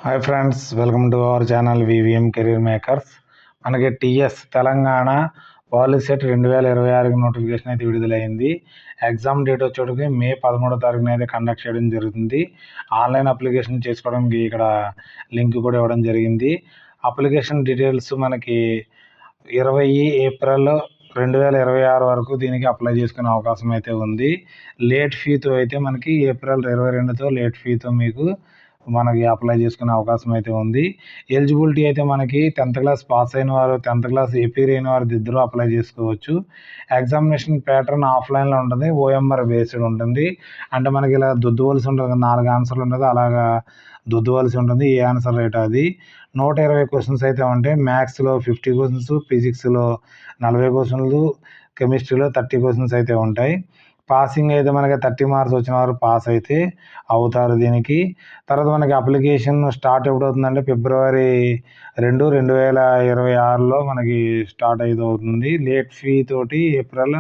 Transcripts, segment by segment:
Hi friends, welcome to our channel VVM career makers. మనకి TS Telangana POLYCET 2026 notification అయితే విడుదలైంది. Exam date వచ్చేటికి మే 13వ తారీఖున అయితే కండక్ట్ చేయడం జరుగుతుంది. ఆన్లైన్ అప్లికేషన్ చేసుకోవడానికి ఇక్కడ లింక్ కూడా ఇవ్వడం జరిగింది. అప్లికేషన్ డీటెయిల్స్ మనకి 20 ఏప్రిల్ 2026 వరకు దీనికి అప్లై చేసుకునే అవకాశం అయితే ఉంది. లేట్ ఫీతో అయితే మనకి ఏప్రిల్ 22తో లేట్ ఫీతో మనకి అప్లై చేసుకునే అవకాశం అయితే ఉంది. ఎలిజిబిలిటీ అయితే మనకి 10th క్లాస్ పాస్ అయిన వారు, 10th క్లాస్ ఏపీర్ అయిన వారు ఇద్దరు అప్లై చేసుకోవచ్చు. ఎగ్జామినేషన్ ప్యాటర్న్ ఆఫ్లైన్లో ఉంటుంది, ఓఎంఆర్ బేస్డ్ ఉంటుంది. అంటే మనకి ఇలా దుద్దువలసి ఉంటుంది, 4 ఆన్సర్లు ఉంటుంది, అలాగా దుద్దువలసి ఉంటుంది. ఏ ఆన్సర్ రైట్ అది 120 క్వశ్చన్స్ అయితే ఉంటాయి. మ్యాథ్స్లో 50 క్వశ్చన్స్, ఫిజిక్స్లో 40 క్వశ్చన్లు, కెమిస్ట్రీలో 30 క్వశ్చన్స్ అయితే ఉంటాయి. పాసింగ్ అయితే మనకి 30 మార్క్స్ వచ్చిన వారు పాస్ అయితే అవుతారు దీనికి. తర్వాత మనకి అప్లికేషన్ స్టార్ట్ ఎప్పుడవుతుందంటే ఫిబ్రవరి 2, 2026లో మనకి స్టార్ట్ అయితే అవుతుంది. లేట్ ఫీ తోటి ఏప్రిల్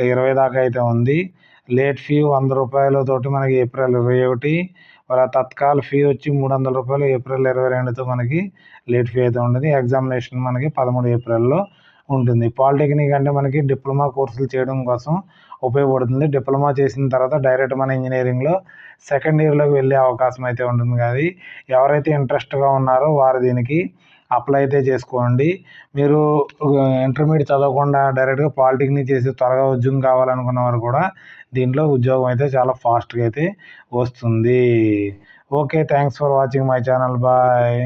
20 దాకా అయితే ఉంది. లేట్ ఫీ 100 రూపాయలతోటి మనకి ఏప్రిల్ 21, తత్కాల్ ఫీ వచ్చి 300 రూపాయలు ఏప్రిల్ 22తో మనకి లేట్ ఫీ అయితే ఉంటుంది. ఎగ్జామినేషన్ మనకి 13 ఏప్రిల్లో ఉంటుంది. పాలిటెక్నిక్ అంటే మనకి డిప్లొమా కోర్సులు చేయడం కోసం ఉపయోగపడుతుంది. డిప్లొమా చేసిన తర్వాత డైరెక్ట్ మన ఇంజనీరింగ్లో సెకండ్ ఇయర్లోకి వెళ్ళే అవకాశం అయితే ఉంటుంది. కానీ ఎవరైతే ఇంట్రెస్ట్గా ఉన్నారో వారు దీనికి అప్లై అయితే చేసుకోండి. మీరు ఇంటర్మీడియట్ చదవకుండా డైరెక్ట్గా పాలిటెక్నిక్ చేసి త్వరగా ఉద్యోగం కావాలనుకున్న వారు కూడా దీంట్లో ఉద్యోగం అయితే చాలా ఫాస్ట్గా అయితే వస్తుంది. Okay, thanks for watching my channel. Bye.